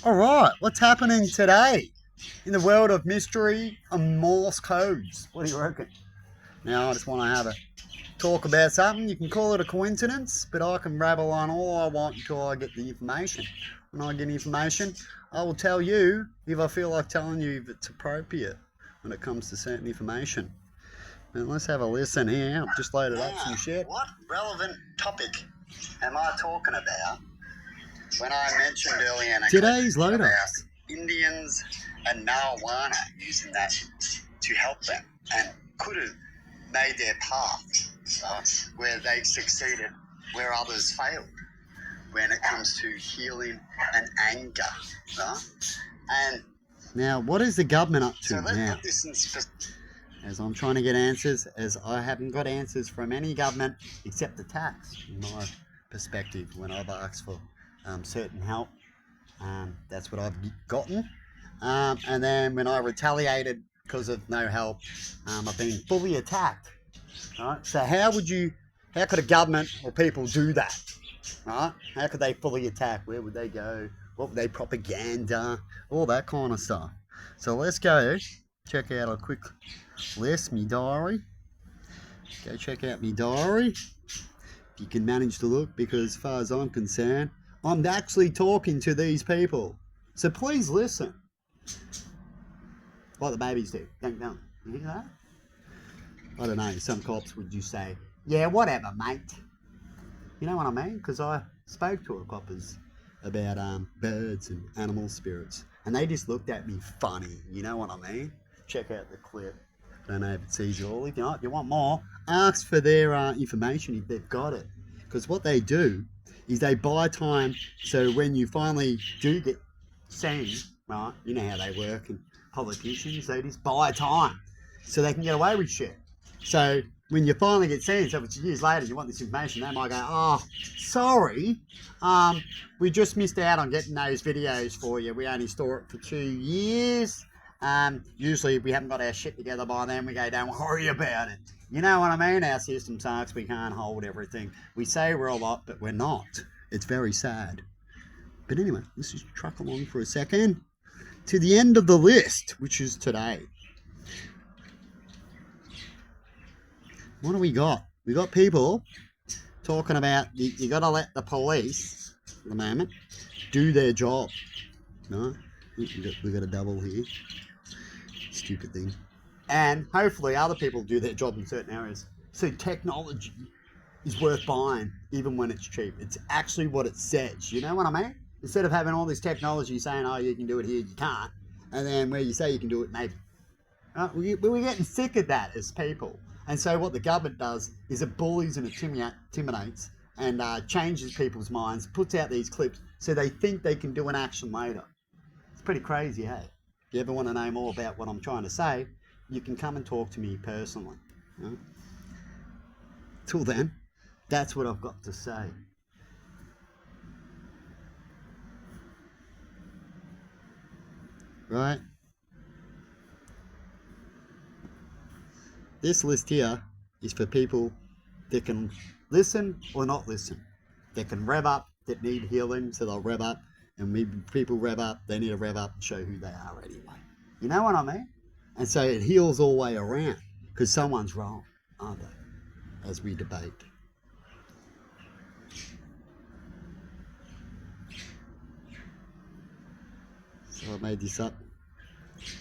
All right, what's happening today in the world of mystery and Morse codes? What do you reckon? Now, I just want to have a talk about something. You can call it a coincidence, but I can rabble on all I want until I get the information. When I get information, I will tell you if I feel like telling you if it's appropriate when it comes to certain information. Now, let's have a listen here. I've just loaded up some shit. What relevant topic am I talking about when I mentioned earlier in today's loader about Indians and marijuana, using that to help them, and could have made their path where they succeeded where others failed when it comes to healing and anger, right? And now, what is the government up to now? As I'm trying to get answers, as I haven't got answers from any government except the tax, in my perspective, when I've asked for certain help. That's what I've gotten. And then when I retaliated because of no help, I've been fully attacked. Right? So how could a government or people do that? Right? How could they fully attack? Where would they go? What would they propaganda? All that kind of stuff. So let's go check out a quick list, me diary. Go check out me diary. If you can manage to look, because as far as I'm concerned, I'm actually talking to these people. So please listen. Like the babies do. Dunk, dunk. You hear that? I don't know. Some cops would just say, yeah, whatever, mate. You know what I mean? Because I spoke to a coppers about birds and animal spirits. And they just looked at me funny. You know what I mean? Check out the clip. Don't know if it's easy or if you want more, ask for their information if they've got it. Because what they do is they buy time, so when you finally do get seen, right, you know how they work, and politicians, they just buy time so they can get away with shit. So when you finally get seen, so if it's years later you want this information, they might go, oh, sorry, we just missed out on getting those videos for you. We only store it for 2 years. Usually if we haven't got our shit together by then, we go, don't worry about it. You know what I mean? Our system sucks. We can't hold everything. We say we're a lot, but we're not. It's very sad. But anyway, let's just truck along for a second to the end of the list, which is today. What do we got? We got people talking about you got to let the police, at the moment, do their job. No? We got a double here. Stupid thing. And hopefully other people do their job in certain areas. So technology is worth buying even when it's cheap. It's actually what it says. You know what I mean? Instead of having all this technology saying, oh, you can do it here, you can't. And then where you say you can do it, maybe. We're getting sick of that as people. And so what the government does is it bullies and intimidates and changes people's minds, puts out these clips so they think they can do an action later. It's pretty crazy, hey? If you ever want to know more about what I'm trying to say, you can come and talk to me personally. You know? Till then, that's what I've got to say. Right? This list here is for people that can listen or not listen. That can rev up, that need healing, so they'll rev up. And maybe people rev up, they need to rev up and show who they are anyway. You know what I mean? And so it heals all the way around, because someone's wrong, aren't they? As we debate. So I made this up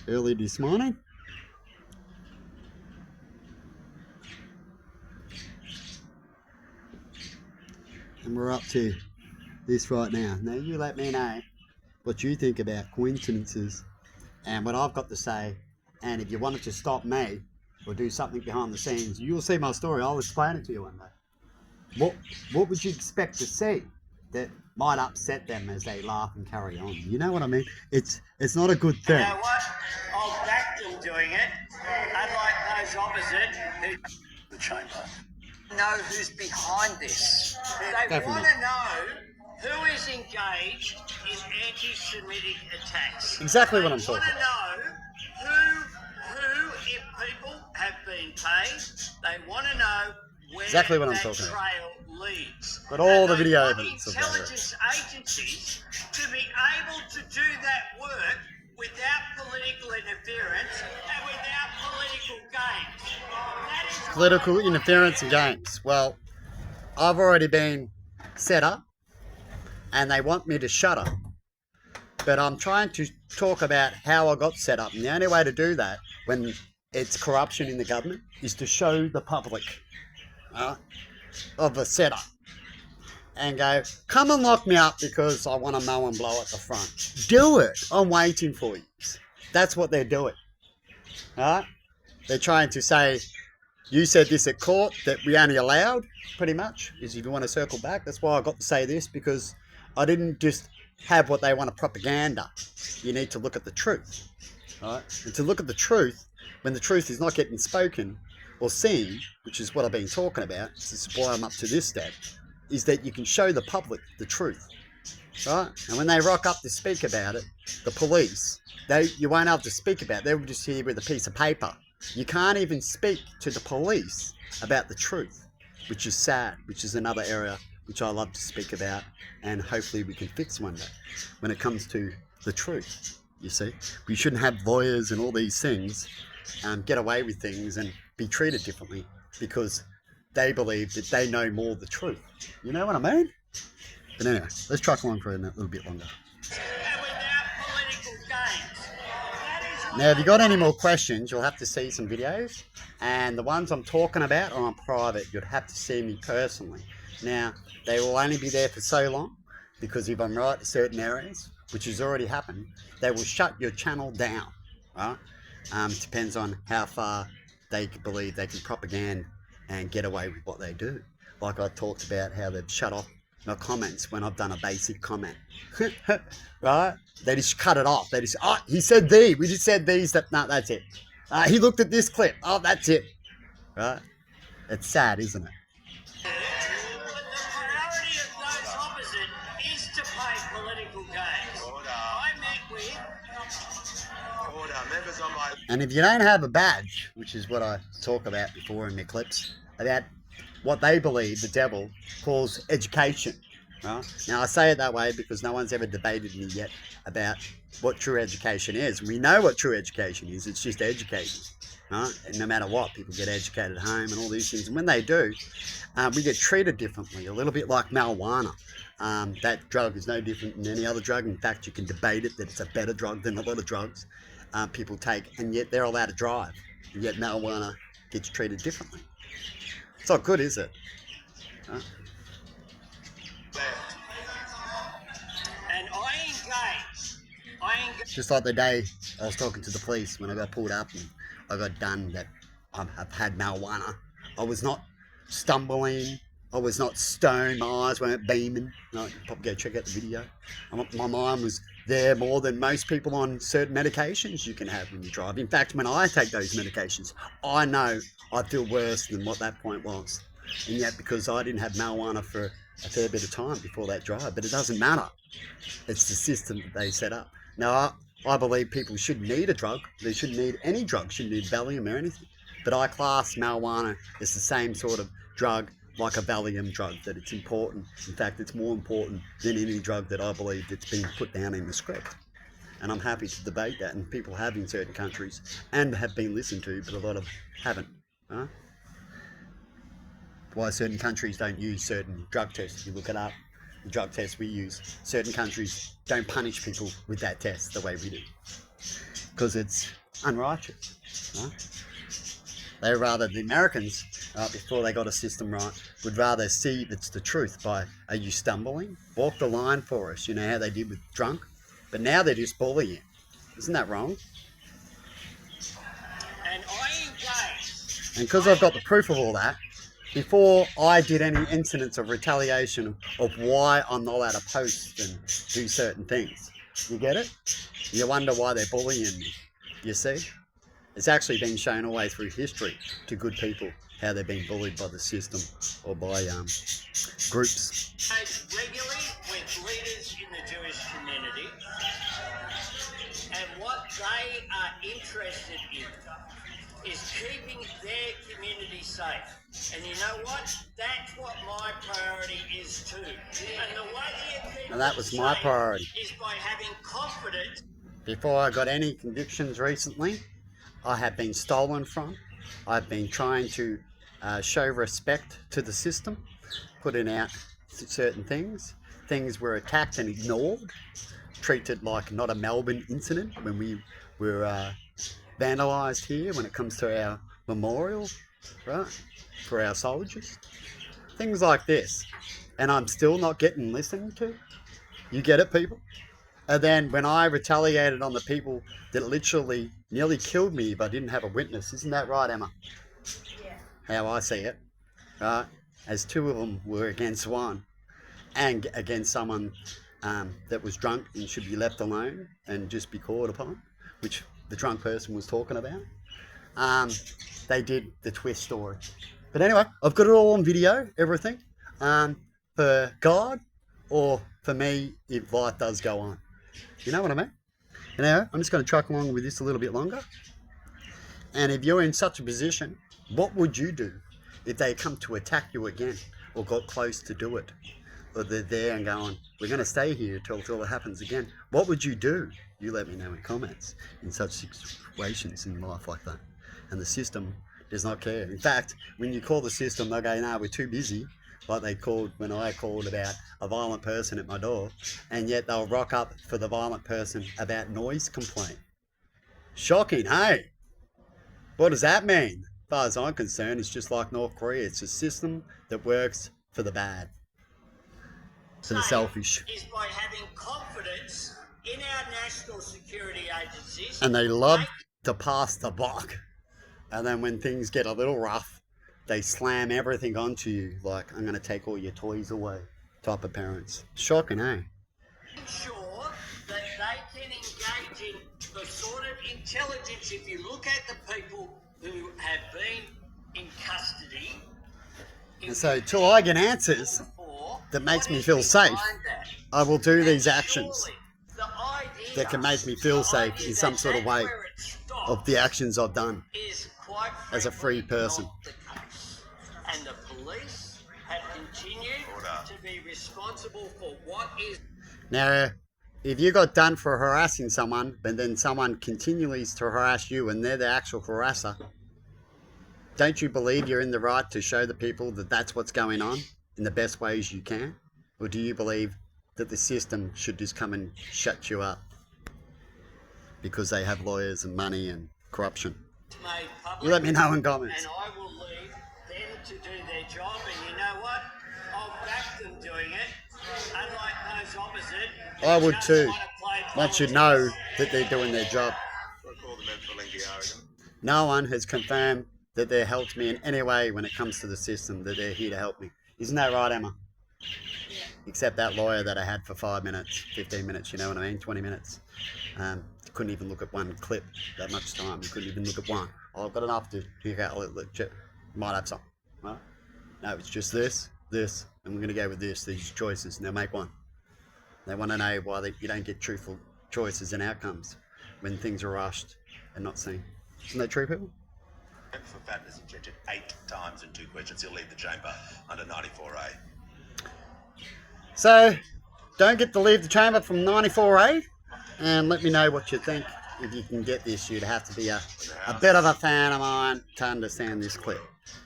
early this morning. And we're up to this right now. Now you let me know what you think about coincidences and what I've got to say. And if you wanted to stop me or do something behind the scenes, you'll see my story. I'll explain it to you one day. What would you expect to see that might upset them as they laugh and carry on? You know what I mean? It's not a good thing. You know what? I'll back them doing it. Unlike those opposite who the chamber know who's behind this. They want to know who is engaged in anti-Semitic attacks. Exactly what I'm talking about. They want to know who, if people have been paid, they want to know where exactly what I'm that talking about. trail leads. Got all the And they video want evidence of that. intelligence agencies to be able to do that work without political interference and without political games. That is Political interference and games. Well, I've already been set up and they want me to shut up. But I'm trying to talk about how I got set up. And the only way to do that when it's corruption in the government is to show the public of a setup. And go, come and lock me up because I want to mow and blow at the front. Do it. I'm waiting for you. That's what they're doing. Alright? They're trying to say, you said this at court that we only allowed, pretty much, is if you want to circle back. That's why I got to say this, because I didn't just have what they want, a propaganda. You need to look at the truth. Right? And to look at the truth, when the truth is not getting spoken or seen, which is what I've been talking about, this is why I'm up to this step, is that you can show the public the truth. Right? And when they rock up to speak about it, the police, you won't have to speak about it. They'll just hear with a piece of paper. You can't even speak to the police about the truth, which is sad, which is another area which I love to speak about, and hopefully we can fix one day when it comes to the truth. You see, we shouldn't have lawyers and all these things get away with things and be treated differently because they believe that they know more of the truth. You know what I mean? But anyway, let's truck along for a little bit longer. Now, if you got any more questions, you'll have to see some videos, and the ones I'm talking about are on private. You'd have to see me personally. Now, they will only be there for so long, because if I'm right in certain areas, which has already happened, they will shut your channel down. Right? Depends on how far they believe they can propaganda and get away with what they do. Like I talked about how they've shut off my comments when I've done a basic comment. Right? They just cut it off. They just, oh, he said thee. We just said these. No, that's it. He looked at this clip. Oh, that's it. Right? It's sad, isn't it? The priority of those opposite is to play political games. I met with... And if you don't have a badge, which is what I talk about before in my clips, about what they believe the devil calls education. Right? Now, I say it that way because no one's ever debated me yet about what true education is. We know what true education is. It's just educating. Right? And no matter what, people get educated at home and all these things. And when they do, we get treated differently, a little bit like marijuana. That drug is no different than any other drug. In fact, you can debate it that it's a better drug than a lot of drugs people take, and yet they're allowed to drive. And yet marijuana gets treated differently. It's not good, is it? Huh? And I engage. Just like the day I was talking to the police when I got pulled up and I got done that I've had marijuana. I was not stumbling. I was not stoned. My eyes weren't beaming. No, you probably go check out the video. My mind was there more than most people on certain medications you can have when you drive. In fact, when I take those medications, I know I feel worse than what that point was. And yet, because I didn't have marijuana for a fair bit of time before that drive, but it doesn't matter. It's the system that they set up. Now, I believe people shouldn't need a drug. They shouldn't need any drug, shouldn't need Valium or anything. But I class marijuana as the same sort of drug like a Valium drug, that it's important. In fact, it's more important than any drug that I believe that's been put down in the script. And I'm happy to debate that, and people have in certain countries and have been listened to, but a lot of haven't. Huh? Why certain countries don't use certain drug tests. If you look it up, the drug tests we use, certain countries don't punish people with that test the way we do, because it's unrighteous. Huh? They rather, the Americans, before they got a system right, would rather see it's the truth by, are you stumbling? Walk the line for us. You know how they did with drunk? But now they're just bullying. Isn't that wrong? And I engage. And because I've got the proof of all that, before I did any incidents of retaliation of why I'm not allowed to post and do certain things. You get it? You wonder why they're bullying me. You see? It's actually been shown all the way through history to good people how they've been bullied by the system or by groups. Regularly with leaders in the Jewish community, and what they are interested in is keeping their community safe. And you know what? That's what my priority is too. And the way you keep Now that was them my safe priority. is by having confidence. Before I got any convictions recently, I have been stolen from. I've been trying to show respect to the system, putting out certain things. Things were attacked and ignored, treated like not a Melbourne incident when we were vandalised here when it comes to our memorial, right, for our soldiers. Things like this. And I'm still not getting listened to. You get it, people? And then when I retaliated on the people that literally nearly killed me if I didn't have a witness, isn't that right, Emma? Yeah. How I see it, right? As two of them were against one, and against someone that was drunk and should be left alone and just be called upon, which the drunk person was talking about. They did the twist story. But anyway, I've got it all on video, everything, for God or for me if life does go on. You know what I mean? You know, I'm just going to truck along with this a little bit longer. And if you're in such a position, what would you do if they come to attack you again or got close to do it? Or they're there and going, we're going to stay here till it happens again. What would you do? You let me know in comments in such situations in life like that. And the system does not care. In fact, when you call the system, they'll go, no, we're too busy. Like they called when I called about a violent person at my door, and yet they'll rock up for the violent person about noise complaint. Shocking, hey? What does that mean? As far as I'm concerned, it's just like North Korea. It's a system that works for the bad, for the selfish. Is by having confidence in our national security agencies. And they love to pass the buck. And then when things get a little rough, they slam everything onto you, like, I'm going to take all your toys away, type of parents. Shocking, eh? Ensure that they can engage in the sort of intelligence. If you look at the people who have been in custody. And so, till I get answers that makes me feel safe, I will do these actions that can make me feel safe in some sort of way of the actions I've done as a free person. And the police have continued to be responsible for what is. Now, if you got done for harassing someone, but then someone continues to harass you and they're the actual harasser, don't you believe you're in the right to show the people that that's what's going on in the best ways you can? Or do you believe that the system should just come and shut you up because they have lawyers and money and corruption? You let me know in comments. And I will leave them to do their job, and you know what? I'll back them doing it. Unlike those opposite. I would too. Once you know that they're doing their job. No one has confirmed that they helped me in any way when it comes to the system, that they're here to help me. Isn't that right, Emma? Yeah. Except that lawyer that I had for 5 minutes, 15 minutes, you know what I mean? 20 minutes. Couldn't even look at one clip that much time. You couldn't even look at one. Oh, I've got enough to pick out. Might have some. Right? No, it's just this, and we're going to go with this, these choices. Now make one. They want to know why you don't get truthful choices and outcomes when things are rushed and not seen. Isn't that true, people? For fatness injected 8 times in 2 questions. He'll leave the chamber under 94A. So, don't get to leave the chamber from 94A, and let me know what you think. If you can get this, you'd have to be a bit of a fan of mine to understand this clip.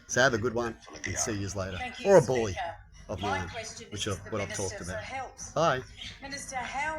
So have a good one, and see you later. Thank you, Or a bully Speaker. of My mine, question which is is the what I've Minister talked for about. Health. Bye. Minister, how